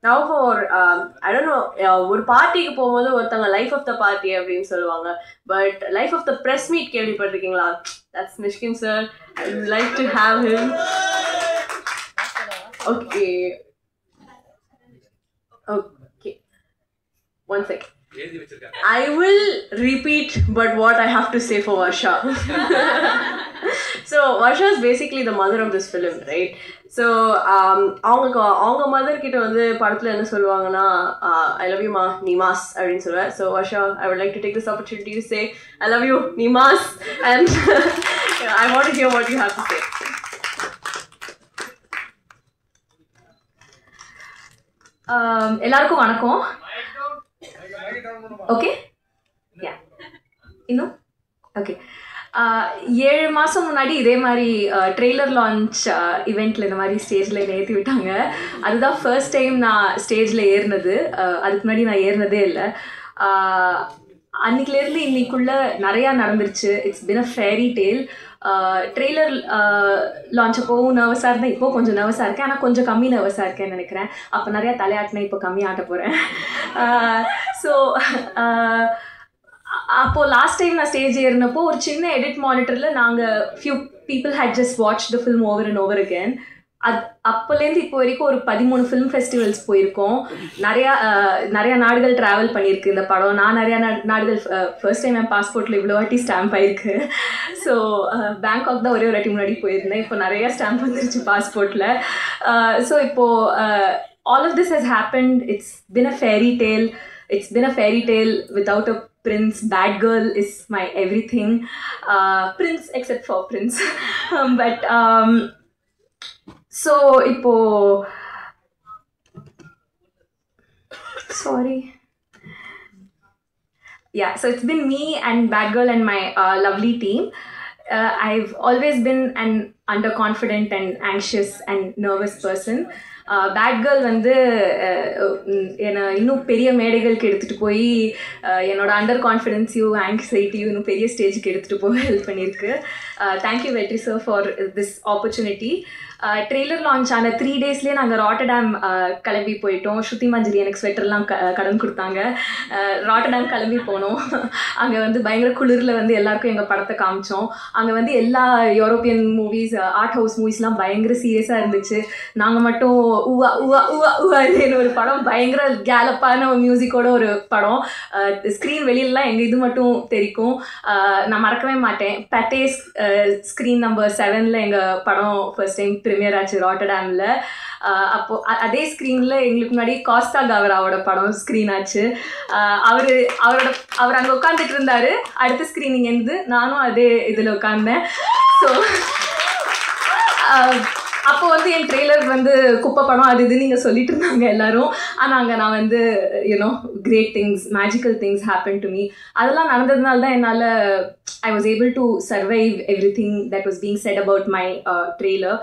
Now for I don't know ஒரு பார்ட்டிக்கு போகும்போது ஒருத்தங்க லைஃப் ஆஃப் த பார்ட்டி அப்படின்னு சொல்லுவாங்க. But life of the press meet கேள்விப்பட்டிருக்கீங்களா? That's Mishkin sir. I would like to have him. Okay. One second. I will repeat but what I have to say for Varsha. So Varsha is basically the mother of this film, right? So அவங்க mother கிட்ட வந்து படத்துல என்ன சொல்லுவாங்கன்னா I love you ma nimas அப்படினு சொல்லுவாங்க. So Varsha, I would like to take this opportunity to say I love you nimas and I want to hear what you have to say. எல்லாருக்கும் வணக்கம். Okay yeah இன்னும் okay 7 மாதம் முன்னாடி இதே மாதிரி trailer launch இவெண்ட்டில் இந்த மாதிரி ஸ்டேஜில் என்னை ஏற்றி விட்டாங்க. அதுதான் ஃபர்ஸ்ட் டைம் நான் ஸ்டேஜில் ஏறினது. அதுக்கு முன்னாடி நான் ஏறினதே இல்லை. அன்றைக்கிலேருந்து இன்னைக்குள்ளே நிறையா நடந்துருச்சு. It's been a fairy tale. Trailer launch அப்போவும் நர்வஸாக இருந்தேன், இப்போது கொஞ்சம் நர்வஸாக இருக்கேன். ஆனால் கொஞ்சம் கம்மி நர்வஸாக இருக்கேன்னு நினைக்கிறேன். அப்போ நிறையா தலையாட்டினேன், இப்போ கம்மி ஆட்ட போகிறேன். ஸோ அப்போது லாஸ்ட் டைம் நான் ஸ்டேஜ் ஏறினப்போ ஒரு சின்ன எடிட் மானிட்டரில் நாங்கள் few people had just watch the film over and over again. அப்போலேருந்து இப்போ வரைக்கும் ஒரு 13 ஃபிலிம் ஃபெஸ்டிவல்ஸ் போயிருக்கோம். நிறையா நாடுகள் ட்ராவல் பண்ணியிருக்கு இந்த படம். நான் நிறையா நாடுகள் ஃபர்ஸ்ட் டைம் என் பாஸ்போர்ட்டில் இவ்வளோ வாட்டி ஸ்டாம்ப் ஆயிருக்கு. ஸோ பேங்காக் தான் ஒரே ஒரு வாட்டி முன்னாடி போயிருந்தேன். இப்போ நிறையா ஸ்டாம்ப் வந்துருச்சு பாஸ்போர்ட்டில். ஸோ இப்போது all of this has happened. It's been a fairy tale. It's been a fairy tale without a prince. Bad girl is my everything. Prince except for prince. But so ipo sorry. Yeah, so it's been me and Bad Girl and my lovely team. I've always been an underconfident and anxious and nervous person. Bad girl வந்து என்னை இன்னும் பெரிய மேடைகளுக்கு எடுத்துகிட்டு போய் என்னோட under கான்ஃபிடென்ஸையும் ஆங்ஸைட்டியும் இன்னும் பெரிய ஸ்டேஜுக்கு எடுத்துகிட்டு போக ஹெல்ப் பண்ணியிருக்கு. தேங்க்யூ வெற்றி sir for this opportunity. Trailer launch ஆன 3 டேஸ்லேயே நாங்கள் ராட்டர்டாம் கிளம்பி போயிட்டோம். ஸ்ருதி மஞ்சரி எனக்கு ஸ்வெட்டர்லாம் கடன் கொடுத்தாங்க. ராட்டர்டாம் கிளம்பி போனோம். அங்கே வந்து பயங்கர குளிரில் வந்து எல்லாருக்கும் எங்கள் படத்தை காமிச்சோம். அங்கே வந்து எல்லா யூரோப்பியன் மூவிஸ், ஆர்ட் ஹவுஸ் மூவிஸ்லாம் பயங்கர சீரியஸாக இருந்துச்சு. நாங்கள் மட்டும் ஊவா ஊவா ஊவா ஊவான்னு ஒரு படம், பயங்கர கேலப்பான ஒரு மியூசிக்கோட ஒரு படம். ஸ்க்ரீன் வெளியிலலாம் எங்கள் இது மட்டும் தெரிக்கும். நான் மறக்கவே மாட்டேன். பேட்டேஸ் ஸ்க்ரீன் நம்பர் 7 எங்கள் படம் ஃபர்ஸ்ட் டைம் ப்ரீமியர் ஆச்சு ராட்டர்டாமில். அப்போது அதே ஸ்க்ரீனில் எங்களுக்கு முன்னாடி காஸ்டா கவராவோட படம் ஸ்க்ரீன் ஆச்சு. அவர் அங்கே உட்காந்துட்டு இருந்தார். அடுத்த ஸ்க்ரீனிங் இருந்து நானும் அதே இதில் உட்காந்தேன். ஸோ அப்போ வந்து என் ட்ரெய்லர் வந்து குப்பை படம் அது இது நீங்கள் சொல்லிட்டு இருந்தாங்க எல்லாரும். ஆனால் அங்கே நான் வந்து you know great things, magical things happen to me. அதெல்லாம் நடந்ததுனால தான் என்னால் I was able to survive everything that was being said about my trailer.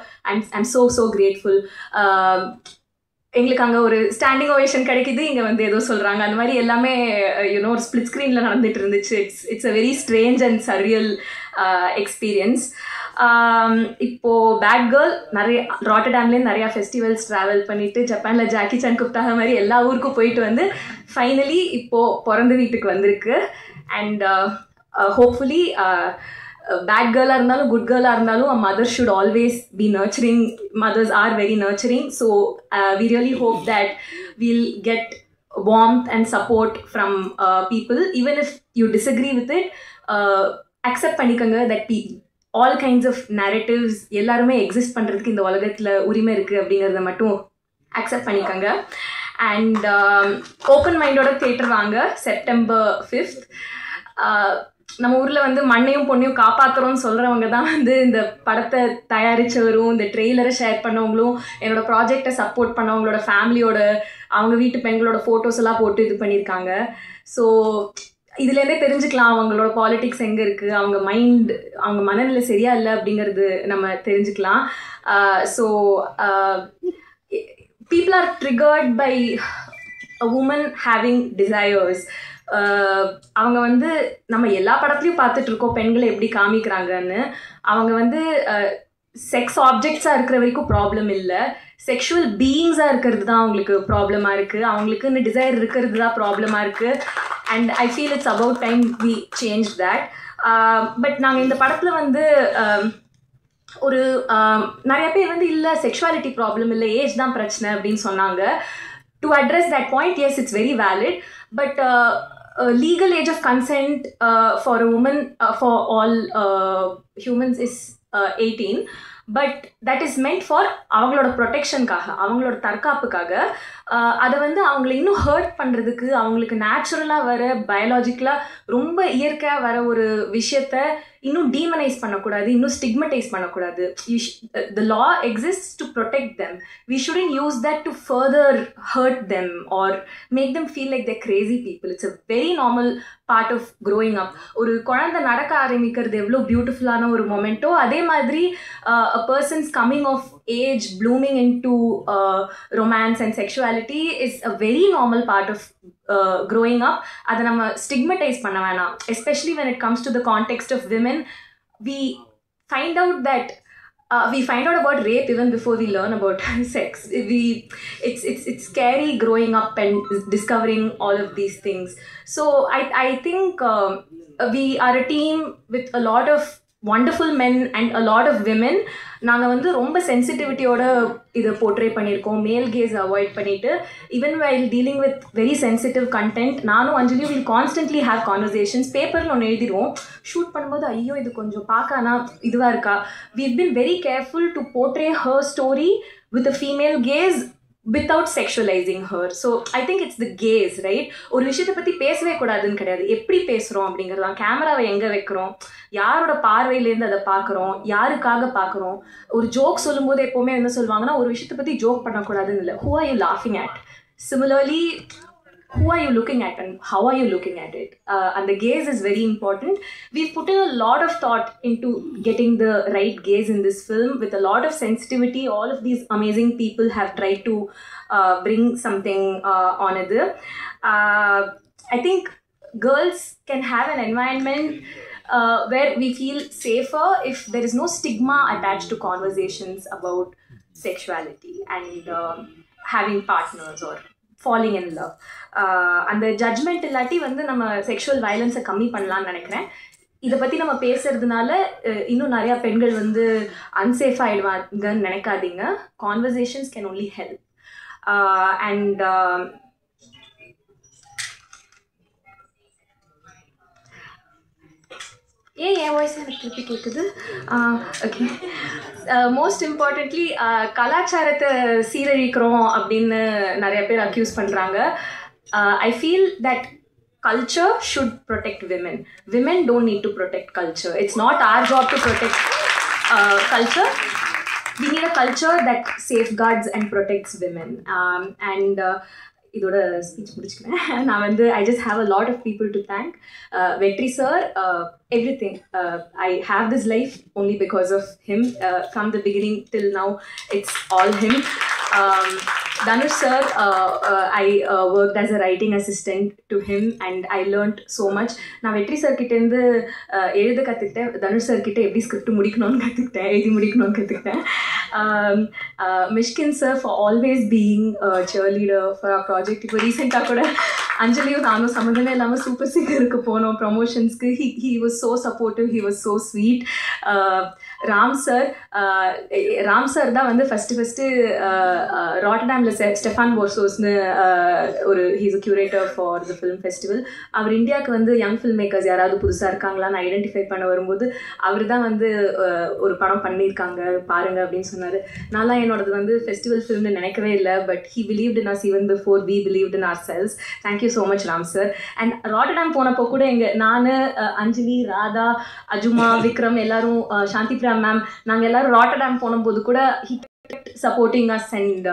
I'm so grateful. எங்களுக்கு அங்கே ஒரு ஸ்டாண்டிங் ஓவேஷன் கிடைக்குது, இங்கே வந்து ஏதோ சொல்கிறாங்க. அந்த மாதிரி எல்லாமே யூனோ ஒரு ஸ்பிளிட் ஸ்க்ரீனில் நடந்துட்டு இருந்துச்சு. It's a very strange and surreal experience. இப்போது பேட் கேர்ள் நிறைய ராட்டர்டாம்லேருந்து நிறையா ஃபெஸ்டிவல்ஸ் ட்ராவல் பண்ணிவிட்டு ஜப்பானில் ஜாக்கி சான் கூப்பிட்டாக மாதிரி எல்லா ஊருக்கும் போயிட்டு வந்து ஃபைனலி இப்போது பிறந்த வீட்டுக்கு வந்திருக்கு. அண்ட் hopefully bad girl இருந்தாலும் good girl இருந்தாலும் a mother should always be nurturing. Mothers are very nurturing. So we really hope that we'll get warmth and support from people. Even if you disagree with it, accept பண்ணிக்கங்க that all kinds of narratives எல்லாருமே exist பண்ணுறதுக்கு இந்த உலகத்தில் உரிமை இருக்குது அப்படிங்கிறத மட்டும் accept பண்ணிக்கங்க. அண்ட் ஓப்பன் மைண்டோட தியேட்டர் வாங்க September 5th. நம்ம ஊரில் வந்து மண்ணையும் பொண்ணையும் காப்பாற்றுறோன்னு சொல்கிறவங்க தான் வந்து இந்த படத்தை தயாரித்தவரும் இந்த ட்ரெய்லரை ஷேர் பண்ணவங்களும் என்னோடய ப்ராஜெக்டை சப்போர்ட் பண்ணவங்களோட ஃபேமிலியோட அவங்க வீட்டு பெண்களோட ஃபோட்டோஸ் எல்லாம் போட்டு இது பண்ணியிருக்காங்க. ஸோ இதுலேருந்தே தெரிஞ்சுக்கலாம் அவங்களோட பாலிட்டிக்ஸ் எங்கே இருக்குது, அவங்க அவங்க மனநிலை சரியா இல்லை அப்படிங்கிறது நம்ம தெரிஞ்சுக்கலாம். So people are triggered by a woman having desires. அவங்க வந்து நம்ம எல்லா படத்துலையும் பார்த்துட்ருக்கோம் பெண்களை எப்படி காமிக்கிறாங்கன்னு. அவங்க வந்து செக்ஸ் ஆப்ஜெக்ட்ஸாக இருக்கிற வரைக்கும் ப்ராப்ளம் இல்லை, செக்ஷுவல் பீயிங்ஸாக இருக்கிறது தான் அவங்களுக்கு ப்ராப்ளமாக இருக்குது, அவங்களுக்குன்னு டிசைர் இருக்கிறது தான் ப்ராப்ளமாக இருக்குது. And I feel it's about time we change that. But நாங்கள் இந்த படத்தில் வந்து ஒரு நிறைய பேர் வந்து இல்லை செக்ஷுவாலிட்டி ப்ராப்ளம் இல்லை, ஏஜ் தான் பிரச்சனை அப்படின்னு சொன்னாங்க. To address that point, S it's very valid, but legal age of consent for a woman, for all humans is 18, but that is meant for அவங்களோட ப்ரொடெக்ஷனுக்காக, அவங்களோட தற்காப்புக்காக. அதை வந்து அவங்கள இன்னும் ஹர்ட் பண்ணுறதுக்கு, அவங்களுக்கு நேச்சுரலாக வர பயாலஜிக்கலாக ரொம்ப இயற்கையாக வர ஒரு விஷயத்த இன்னும் டீமனைஸ் பண்ணக்கூடாது, இன்னும் ஸ்டிக்மடைஸ் பண்ணக்கூடாது. The law exists to protect them. We shouldn't use that to further hurt them or make them feel like they're crazy people. It's a very normal part of growing up. ஒரு குழந்தை நடக்க ஆரம்பிக்கிறது எவ்வளோ பியூட்டிஃபுல்லான ஒரு மொமெண்ட்டோ, அதே மாதிரி a person's coming of age, blooming into romance and sexuality is a very normal part of growing up. அதை நம்ம ஸ்டிக்மடைஸ் பண்ண வேணாம். Especially when it comes to the context of women, we find out about rape even before we learn about sex. It's scary growing up and discovering all of these things. So I think we are a team with a lot of wonderful men and a lot of women. நாங்கள் வந்து ரொம்ப சென்சிட்டிவிட்டியோட இதை portray பண்ணியிருக்கோம், மேல் case avoid பண்ணிவிட்டு. Even while dealing with very sensitive content, நானும் அஞ்சலியும் will constantly have conversations. பேப்பரில் ஒன்று எழுதிடுவோம், ஷூட் பண்ணும்போது ஐயோ இது கொஞ்சம் பார்க்கானா இதுவாக இருக்கா. we've been very careful to portray her story with a female gaze without sexualizing her. So I think it's the gaze, right? ஒரு விஷயத்தை பற்றி பேசவே கூடாதுன்னு கிடையாது, எப்படி பேசுகிறோம் அப்படிங்கிறது தான். கேமராவை எங்கே வைக்கிறோம், யாரோட பார்வையிலேருந்து அதை பார்க்குறோம், யாருக்காக பார்க்குறோம். ஒரு ஜோக் சொல்லும்போது எப்போவுமே என்ன சொல்லுவாங்கன்னா, ஒரு விஷயத்தை பற்றி ஜோக் பண்ணக்கூடாதுன்னு இல்லை, who are you laughing at? Similarly, who are you looking at and how are you looking at it? And the gaze is very important. We've put in a lot of thought into getting the right gaze in this film with a lot of sensitivity. All of these amazing people have tried to bring something on it. I think girls can have an environment where we feel safer if there is no stigma attached to conversations about sexuality and having partners or falling in love. அந்த judgement இல்லாட்டி வந்து நம்ம sexual வயலன்ஸை கம்மி பண்ணலான்னு நினைக்கிறேன். இதை பற்றி நம்ம பேசுறதுனால இன்னும் நிறையா பெண்கள் வந்து அன்சேஃப் ஆகிடுவாங்கன்னு நினைக்காதீங்க. Conversations can only help. And ஏன் என் வாய்ஸ் எனக்கு திருப்பி கேட்குது? ஓகே. மோஸ்ட் இம்பார்ட்டன்ட்லி கலாச்சாரத்தை சீரழிக்கிறோம் அப்படின்னு நிறைய பேர் அக்யூஸ் பண்ணுறாங்க. I feel that culture should protect women. Women don't need to protect culture. It's not our job to protect culture. We need a culture that safeguards and protects women. And இதோட speech முடிச்சுக்கிறேன். நான் வந்து I just have a lot of people to thank. Vetri sir, everything. I have this life only because of him. From the beginning till now, it's all him. Dhanush sir, I worked as a writing assistant to him and I learned so much. நான் வெற்றி sir கிட்டேருந்து எழுத கற்றுக்கிட்டேன், Dhanush sir கிட்டே எப்படி script முடிக்கணும்னு கற்றுக்கிட்டேன், எழுதி முடிக்கணும்னு கற்றுக்கிட்டேன். Mysskin sir for always being cheer leader for our project. இப்போ ரீசெண்டாக கூட அஞ்சலியும் நானும் சம்மந்தமே இல்லாமல் சூப்பர் சிங்கருக்கு போனோம் ப்ரமோஷன்ஸ்க்கு. he was so supportive, he was so sweet. Ram sir தான் வந்து ஃபஸ்ட்டு ராட்டர்டாமில் ஸ்டெஃபான் போர்சோஸ்னு ஒரு he's a curator for the film festival. அவர் இந்தியாவுக்கு வந்து யங் ஃபில்ம் மேக்கர்ஸ் யாராவது புதுசாக இருக்காங்களான்னு ஐடென்டிஃபை பண்ண வரும்போது அவர் தான் வந்து ஒரு படம் பண்ணியிருக்காங்க பாருங்க அப்படின்னு சொன்னார். நான்லாம் என்னோடது வந்து ஃபெஸ்டிவல் ஃபிலிம்னு நினைக்கவே இல்லை, but he believed in us even before we believed in ourselves. Thank you so much Ram sir. And Rotterdam போனப்போ கூட நான் அஞ்சலி, ராதா, அஜுமா, விக்ரம் எல்லாரும், சாந்தி பிரியா மேம், நாங்கள் எல்லாரும் ராட்டர்டாம் போனும்போது கூட supporting us and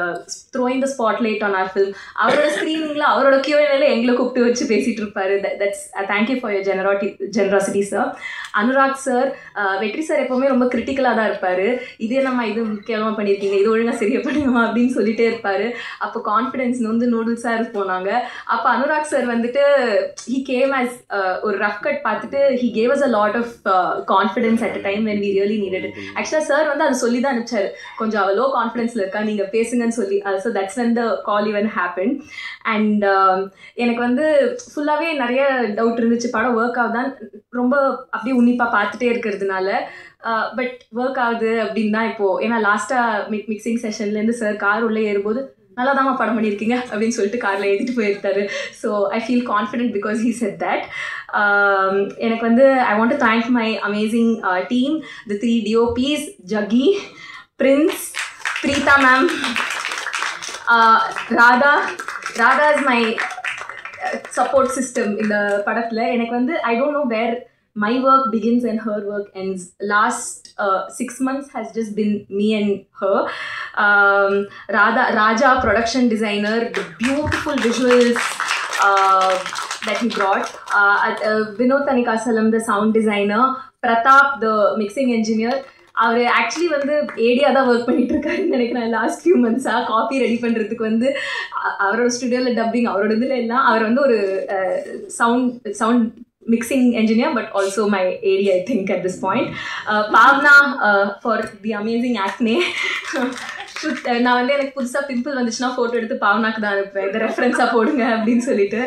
throwing the spotlight on our film. அவரோட ஸ்க்ரீனிங்ல அவரோட Q&Aல எங்களை கூப்பிட்டு வச்சு பேசிட்டு இருப்பாரு. That's thank you for your generosity sir. Anurag sir, வெற்றி சார் எப்பவுமே ரொம்ப கிரிட்டிக்கலாக தான் இருப்பார். இதே நம்ம இது கேவலமாக பண்ணியிருக்கீங்க, இது ஒழுங்காக சரியாக பண்ணுங்கம்மா அப்படின்னு சொல்லிட்டே இருப்பார். அப்போ கான்ஃபிடென்ஸ் வந்து நூடுல்ஸாக இருப்போனாங்க. அப்போ அனுராக் சார் வந்துட்டு he came as ஒரு ரஃப் கட் பார்த்துட்டு he gave us a lot of confidence at a time when we really needed it. ஆக்சுவலாக சார் வந்து அது சொல்லி தான் அனுப்பிச்சாரு, கொஞ்சம் லோ கான்ஃபிடென்ஸில் இருக்கா நீங்கள் பேசுங்கன்னு சொல்லி. So that's when the call even happened. And எனக்கு வந்து ஃபுல்லாகவே நிறைய டவுட் இருந்துச்சு, படம் ஒர்க் ஆகுதான் ரொம்ப அப்படியே உன்னிப்பாக பார்த்துட்டே இருக்கிறதுனால. பட் ஒர்க் ஆகுது அப்படின்னு தான் இப்போது. ஏன்னா லாஸ்ட்டாக மிக்சிங் செஷன்லேருந்து சார் கார் உள்ளே ஏறும்போது நல்லா தான் படம் பண்ணியிருக்கீங்க அப்படின்னு சொல்லிட்டு காரில் ஏற்றிட்டு போயிருந்தாரு. So I feel confident because he said that. எனக்கு வந்து I want to thank my amazing team, the 3 DOPs, Jagi, Prince, Preetha ma'am, Radha is my support system இந்த படத்தில். எனக்கு வந்து I don't know where my work begins and her work ends. Last 6 months has just been me and her. Raja, production designer, the beautiful visuals that he brought. Vinod Thanikasalam, the sound designer. Pratap, the mixing engineer. அவர் actually வந்து ஏடியாக தான் work பண்ணிட்டு இருக்காருன்னு நினைக்கிறேன். Last few மந்த்ஸாக copy ready பண்ணுறதுக்கு வந்து அவரோட ஸ்டுடியோவில் டப்பிங் அவரோட இதில் எல்லாம் அவர் வந்து ஒரு sound mixing engineer, but also my area I think at this point. Pavna for the amazing acne. நான் வந்து எனக்கு புதுசாக பிம்பிள் வந்துச்சுன்னா ஃபோட்டோ எடுத்து பாவனாக்கு தான் அனுப்பேன், இதை ரெஃபரன்ஸாக போடுங்க அப்படின்னு சொல்லிட்டு.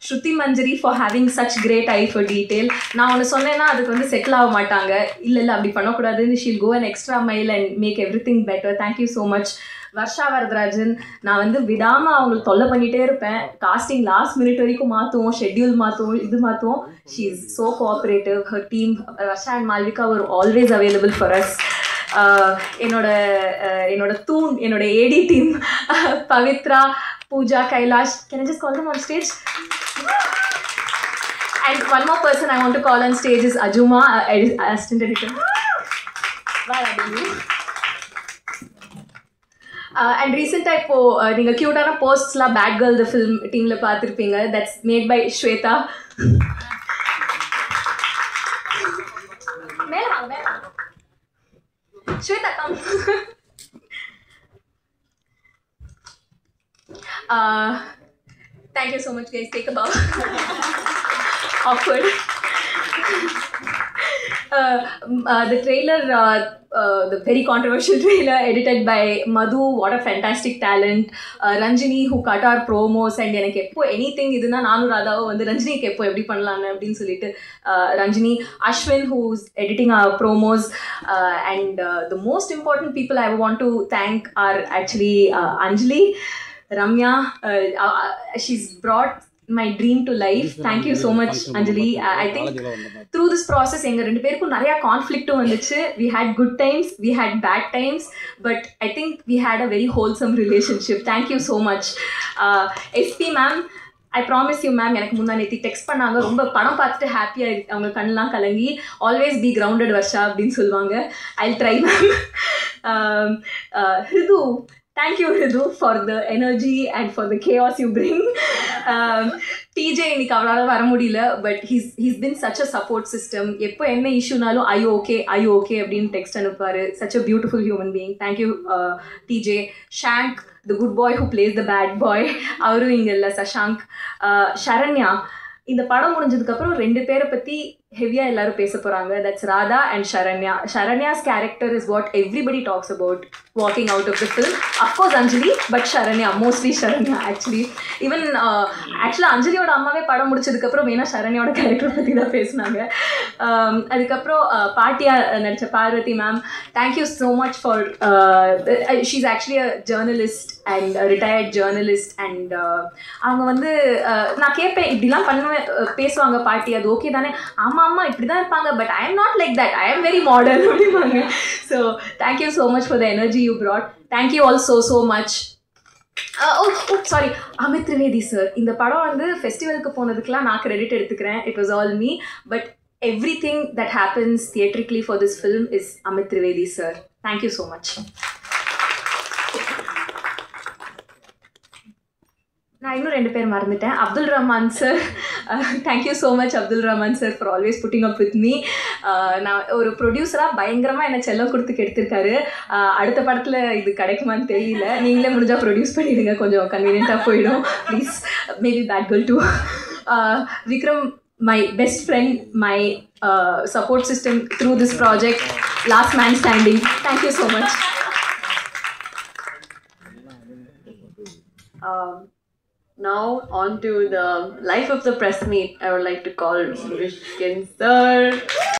Shruti Manjari for having such great eye for detail. நான் ஒன்று சொன்னேன்னா அதுக்கு வந்து செட்டில் ஆக மாட்டாங்க, இல்லை அப்படி பண்ணக்கூடாதுன்னு she'll go and extra mile and make everything better. Thank you so much. Varsha Varadarajan, நான் வந்து விடாமல் அவங்களுக்கு தொல்லை பண்ணிகிட்டே இருப்பேன். காஸ்டிங் லாஸ்ட் மினிட் வரைக்கும் மாற்றுவோம், ஷெட்யூல் மாற்றுவோம், இது மாற்றுவோம். She is so cooperative. Her team Varsha and Malvika were always available for us. என்னோட தூண், என்னோட AD team, Pavithra, Pooja, Kailash. Can I just call them on stage? And one more person I want to call on stage is Ajuma, assistant editor. And ரீசெண்டாக இப்போது நீங்கள் க்யூட்டான போஸ்ட்ஸ்லாம் bad girl the film டீமில் பார்த்துருப்பீங்க. That's made by Shweta. மேலே வாங்க, மேலே வாங்க Shweta, come. Thank you so much guys. Take a bow. Awkward. The trailer, the very controversial trailer edited by Madhu, what a fantastic talent. Ranjini who cut our promos and எனக்கு எப்போ anything இதுனா நானும் ராதாவும் வந்து ரஞ்சினிக்கு எப்போ எப்படி பண்ணலான்னு அப்படின்னு சொல்லிட்டு Ranjini, Ashwin who's editing our promos, and the most important people I want to thank are actually Anjali, Ramya. She's brought my dream to life. Thank you so much Anjali. I think through this process எங்க ரெண்டு பேருக்கும் நிறைய கான்ஃப்ளிக்ட்டும் வந்துச்சு. We had good times, we had bad times, but I think we had a very wholesome relationship. Thank you so much. SP ma'am, I promise you ma'am, எனக்கு முன்னா நேத்தி text பண்ணாங்க, ரொம்ப படம் பார்த்துட்டு ஹாப்பியாக அவங்க கண்ணெலாம் கலங்கி ஆல்வேஸ் பி கிரவுண்டட் வர்ஷா அப்படின்னு சொல்லுவாங்க. I'll try ma'am. Hridu, thank you Hridu for the energy and for the chaos you bring. TJ இன்னைக்கு அவரால் வர முடியல, but he's been such a support system. எப்போ என்ன இஷ்யூனாலும் are you okay அப்படின்னு text அனுப்பாரு. such a beautiful human being. Thank you TJ. Shank, the good boy who plays the bad boy, அவரும் இங்கே இல்லை, சஷாங்க். ஷரண்யா, இந்த படம் முடிஞ்சதுக்கப்புறம் 2 பேரை பற்றி ஹெவியாக எல்லாரும் பேச போகிறாங்க. That's Radha and Sharanya. Sharanya's character is what everybody talks about walking out of the film. Of course Anjali, but Sharanya, mostly Sharanya actually. Even ஆக்சுவலாக அஞ்சலியோட அம்மாவே படம் முடிச்சதுக்கப்புறம் மெயினாக ஷரண்யாவோட கேரக்டர் பற்றி தான் பேசினாங்க. அதுக்கப்புறம் பாட்டியாக நடித்த Parvathi ma'am, thank you so much for she is actually a journalist and retired journalist. And அவங்க வந்து நான் கேட்பேன், இப்படிலாம் பண்ணுவேன் பேசுவாங்க பாட்டி, அது ஓகே தானே? ஆமா இப்படி தான் இருப்பாங்க, but I am not like that, I am very modern அப்படிம்பாங்க. So thank you so much for the energy you brought. Thank you also so much. Sorry, Amit Trivedi sir. இந்த படம் வந்து ஃபெஸ்டிவலுக்கு போனதுக்கெலாம் நான் கிரெடிட் எடுத்துக்கிறேன். It was all me, but everything that happens theatrically for this film is Amit Trivedi sir. Thank you so much. நான் இன்னும் 2 பேர் மறந்துட்டேன். Abdul Rahman sir, thank you so much Abdul Rahman sir for always pudding up with me. நான் ஒரு ப்ரொடியூசராக பயங்கரமாக என்னை செல்லம் கொடுத்து கெடுத்திருக்காரு. அடுத்த படத்தில் இது கிடைக்குமான்னு தெரியல. நீங்களே முடிஞ்சால் ப்ரொடியூஸ் பண்ணிவிடுங்க, கொஞ்சம் கன்வீனியண்ட்டாக போயிடும் please. Maybe bad girl too. Vikram, my best friend, my support system through this project, last man standing. Thank you so much. Now on to the life of the press meet. I would like to call Vishkin sir.